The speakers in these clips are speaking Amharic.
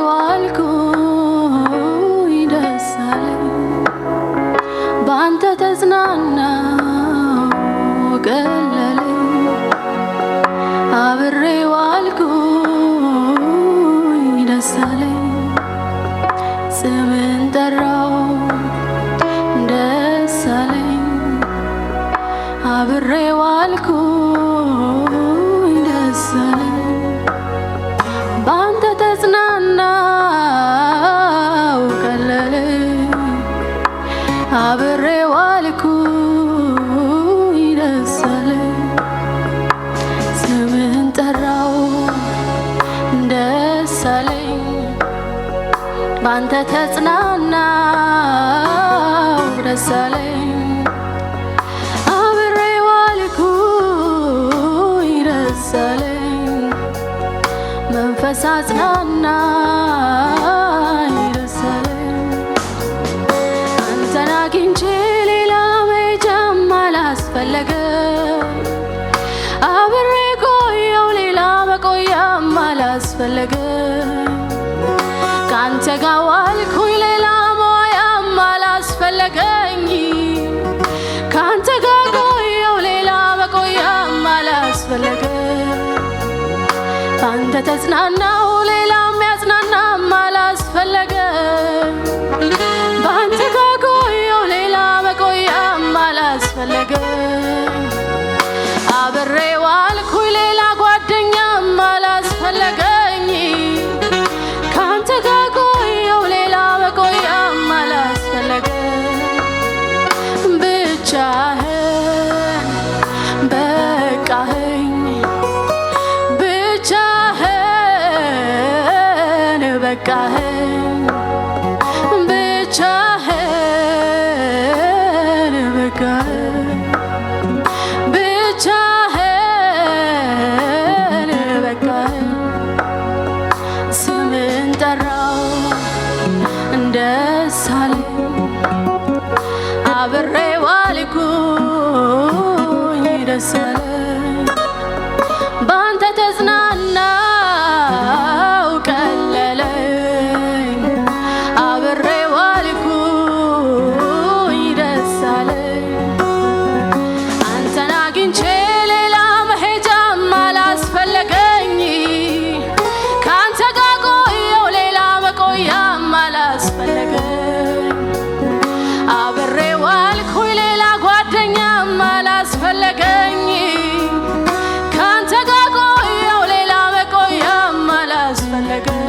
ዋልኩኝ ደስ አለኝ ባንተ ተጽናናው ቀለለኝ አብሬ ዋልኩኝ ደስ አለኝ ስምን ጠራው ደስ አለኝ አብሬ ዋልኩኝ ደስ አለኝ ባንተ ተጽናናው ቀለለኝ አብሬ ዋልኩኝ ደስ አለኝ ስምህን ጠራው ደስ አለኝ ባንተ ተጽናናው ደስ አለኝ አብሬ ዋልኩኝ ደስ አለኝ መንፈስ አጽናናኝ ደስ አለኝ አንተን አግኝቼ ሌላ መሄጃም አላስፈለገም አብሬ ቆየው ሌላ መቆያም አላስፈለገም ካንተ ጋር ዋልኩኝ ሌላ መዋያም አላስፈለገኝ ካንተ ጋር ቆየው ሌላ መቆያም አላስፈለገም ካንተ ተጽናናው ሌላ የሚያጽናናም አላስፈለገም ባንተ ጋር ቆየው ሌላ መቆያም አላስፈለገም አብሬ ዋልኩኝ ሌላ ጓደኛም አላስፈለገኝ ካንተ ጋር ቆየው ሌላ መቆያም አላስፈለገም ብቻህን በቃኸኝ ብቻህን በቃኸኝ ብቻህን በቃኸኝ ብቻህን በቃኸኝ ስምን ጠራው ደስ አለኝ አብሬ ዋልኩኝ ደስ አለኝ ባንተ ተጽናናው ቀለለኝ አብሬ ዋልኩኝ ደስ አለኝ አንተን አግኝቼ ሌላ መሄጃም አላስፈለገኝ ካንተ ጋር ቆየው ሌላ መቆያም አላስፈለገኝ አብሬ ዋልኩኝ ሌላ ጓደኛም አላስፈለገኝ ካንተ ጋር ቆየው ሌላ መቆያም አላስፈለገኝ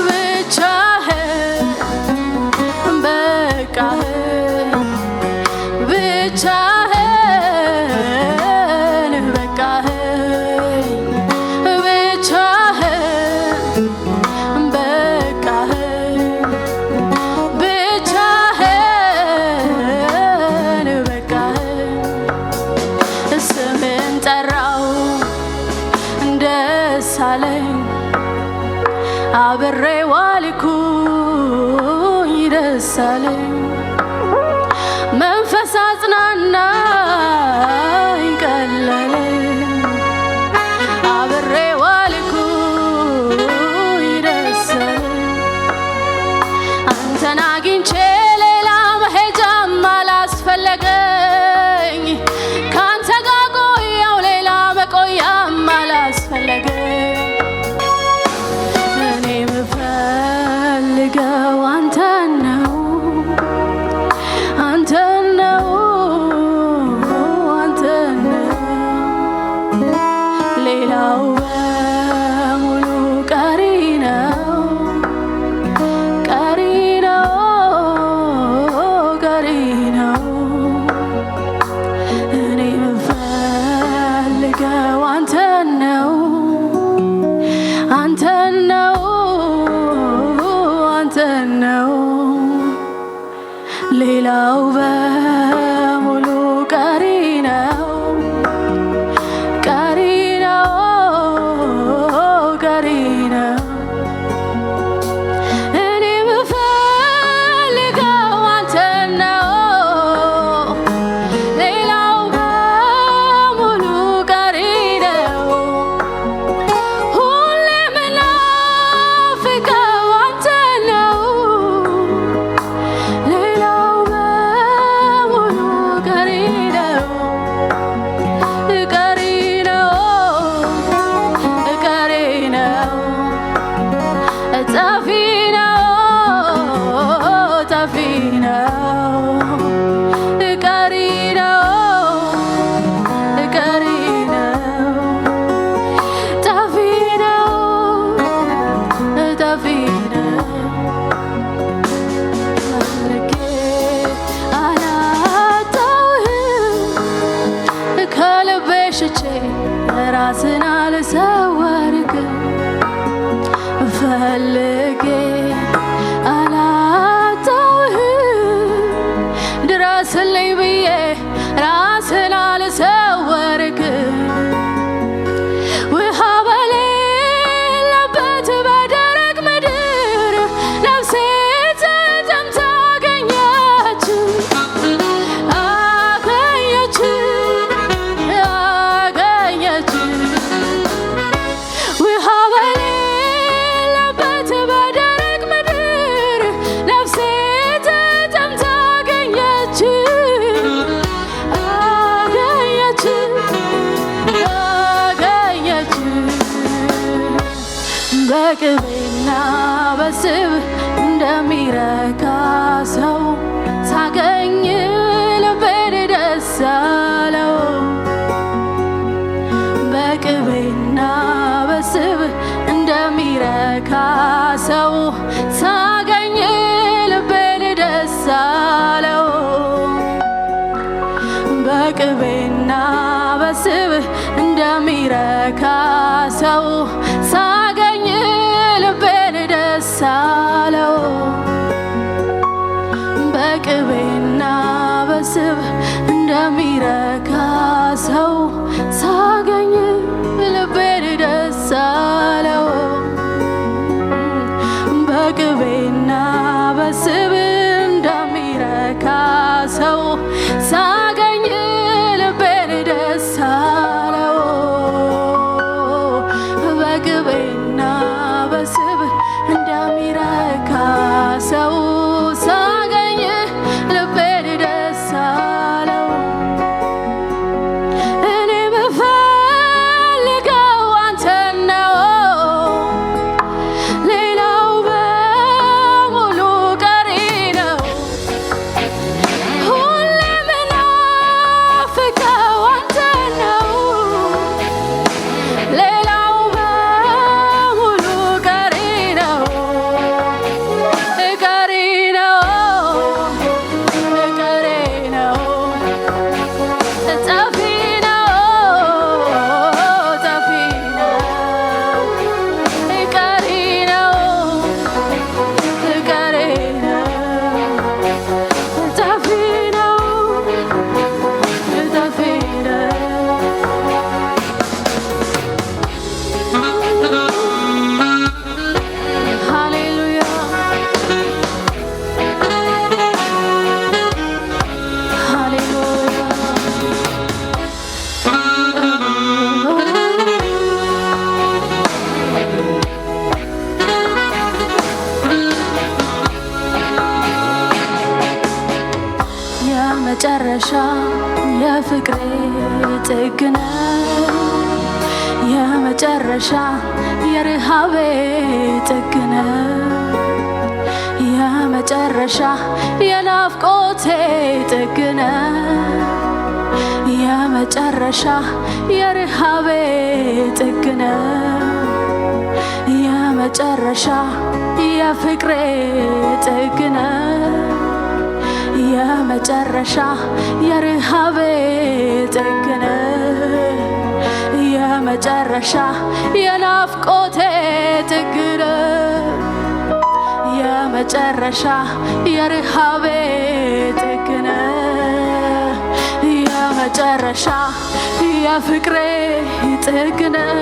ብቻህን በቃኸኝ ብቻህን በቃኸኝ ብቻህን በቃኸኝ ብቻህን በቃኸኝ ስምህን ጠራው ደስ አለኝ አብሬ ዋልኩኝ ደስ አለኝ መንፈስ አጽናናኝ ቀለለኝ አብሬ ዋልኩኝ ደስ አለኝ አንተን አግኝቼ ሌላ መሄጃም አላስፈለገኝ ካንተ ጋር ቆየው ሌላ መቆያም አላስፈለገኝ እኔ ምፈልገው አንተን ነው አንተን ነው አንተን ነው ሌላው በሙሉ ቀሪ ነው ቀሪ ነው ቀሪ ነው እኔ ምፈልገው አንተን ነው አንተን ነው አንተን ነው ሌላው በሙሉ ቀሪ ነው ቀሪ ነው ቀሪ ነው እኔ ምፈልገው አንተን ነው ሌላው በሙሉ ቀሪ ነው ሁሌ ምለው ጠፊ ነው ጠፊ ነው ቀሪ ነው ቀሪ ነው ጠፊ ነው ጠፊ ነው ፈልጌ አላጣሁህም ከልቤ ሽጬ ራስን አልሰወርክም ፈልጌ አላጣሁህም ድረስልኝ ብዬ ራስን አልሰወርክም ውሃ በሌለበት በደረቅ ምድር ነፍሴ ተጠምታ አገኘች አገኘች አገኘች ውሃ በሌለበት በደረቅ ምድር ነፍሴ ተጠምታ አገኘች አገኘች አገኘች በቅቤና በስብ እንደሚረካ ሰው ሳገኝ ልቤን ደስ አለው በቅቤና በስብ እንደሚረካ ሰው ሳገኝ ልቤን ደስ አለው በቅቤና በስብ እንደሚረካ ሰው ሳገኝ ልቤን ደስ አለው በቅቤና በስብ እንደሚረካ ሰው ሳገኝ ልቤን ደስ አለው በቅቤና በስብ እንደሚረካ ሰው ሳገኝ ልቤን ደስ አለው በቅቤና በስብ እንደሚረካ ሰው ሳገኝ ልቤን ደስ አለው እኔ ብፈልገው አንተን ነው ሌላው በሙሉ ቀሪ ነው ሁሌ ምናፍቀው አንተን ነው ሌላው በሙሉ ቀሪ ነው ቀሪ ነው ቀሪ ነው ጠፊ ነው ጠፊ ነው ቀሪ ነው ቀሪ ነው ጠፊ ነው ጠፊ ነው ሃሌሉያ የመጨረሻ የፍቅሬ ጥግ ነህ የመጨረሻ የረሃቤ ጥግ ነህ የመጨረሻ የናፍቆቴ ጥግ ነህ የመጨረሻ የረሃቤ ጥግ ነህ የመጨረሻ የፍቅሬ ጥግ ነህ የመጨረሻ የረሃቤ ጥግ ነህ የመጨረሻ የናፍቆቴ ጥግ ነህ የመጨረሻ የረሃቤ ጥግ ነህ የመጨረሻ የፍቅሬ ጥግ ነህ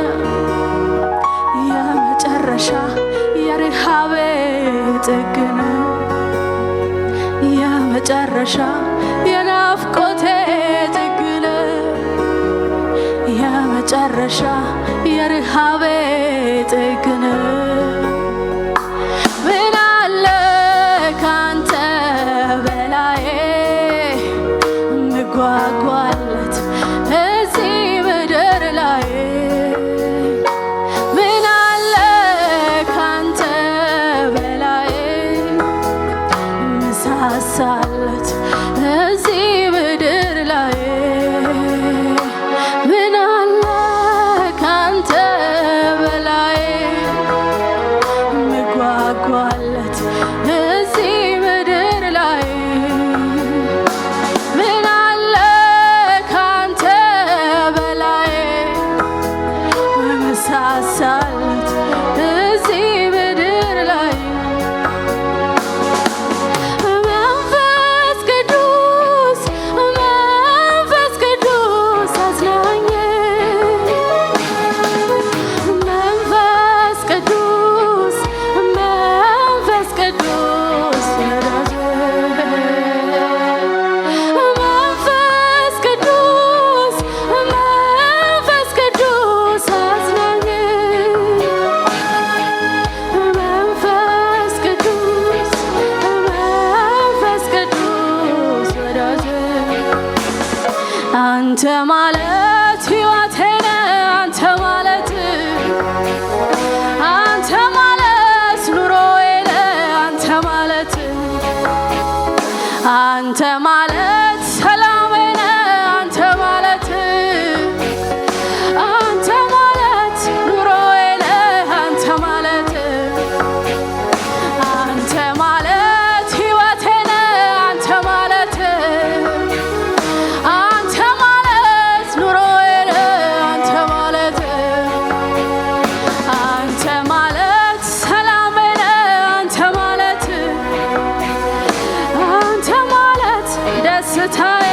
የመጨረሻ የረሃቤ ጥግ ነህ የመጨረሻ የናፍቆቴ ጥግ ነህ የመጨረሻ የረሃቤ ጥግ ነህ ምን አለ ካንተ በላይ ምጓጓለት እዚህ ምድር ላይ ምን አለ ካንተ ያልጓጓለት እዚህ ምድር ላይ ምን አለ ካንተ በላይ መሳሳለት እዚህ ምድር ላይ መንፈስ ቅዱስ አዝናኝ መንፈስ ቅዱስ አንተ ማለት ሕይወቴ ነህ አንተ ማለት ኑሮዬ ነህ አንተ ማለት ሰላሜ ነህ አንተ ማለት ኑሮዬ ነህ አንተ ማለት ሕይወቴ ነህ አንተ ማለት ደስታዬ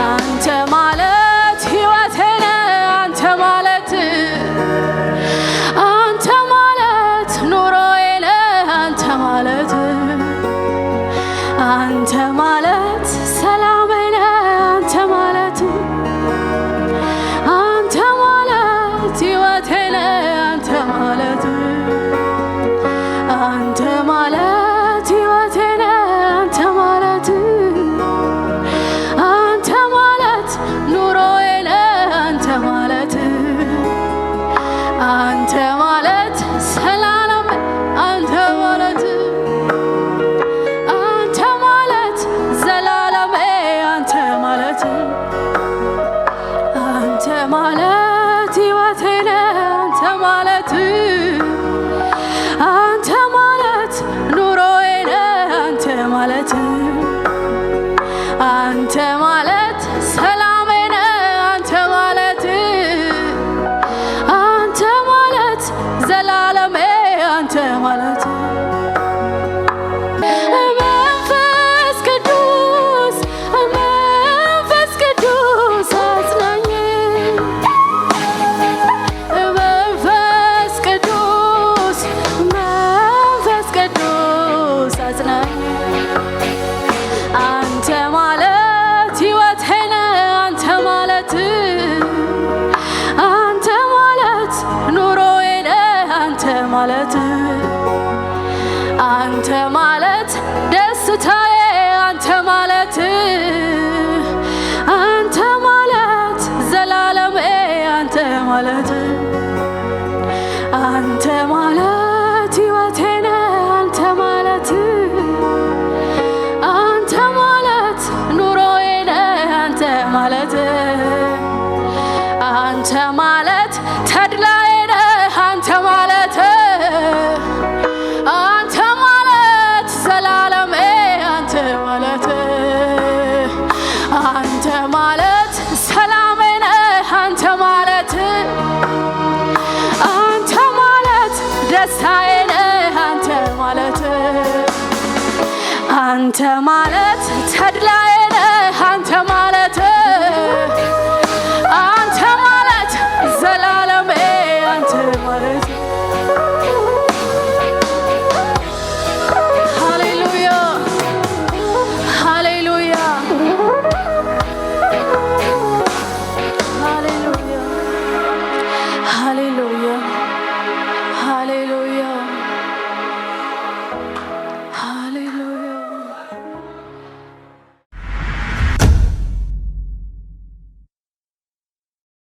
አንተ ማለት ሕይወቴ ነህ አንተ ማለት ኑሮዬ ነህ አንተ ማለት ሰላሜ ነህ አንተ ማለት ሕይወቴ ነህ አንተ ማለት ሕይወቴ ነህ አንተ ማለት ኑሮዬ ነህ አንተ ማለት ሰላም አንተ ማለት ዘላለሜ አንተ ማለት ሕይወቴ ነህ አንተ ማለት ኑሮዬ ነህ አንተ ማለት ሰላሜ ነህ አንተ ማለት ዘላለሜ አንተ ማለት መንፈስ ቅዱስ አዝናኝ መንፈስ ቅዱስ አዝናኝ አንተ ማለት ሕይወቴ ነህ አንተ ማለት ኑሮዬ ነህ አንተ ማለት ደስታዬ አንተ ማለት ዘላለሜ አንተ ማለት ሕይወቴ ነህ አንተ ማለት ኑሮዬ ነህ አንተ ማለት ተድላዬ ነህ አንተ ማለት ዘላለሜ አንተ ማለት ሰላሜ ነህ አንተ ማለት ደስታዬ ነህ አንተ ማለት ተድላዬ ነህ አንተ ማለት ዘላለሜ አንተ ማለት ሃሌሉያ ሃሌሉያ ሃሌሉያ ሃሌሉያ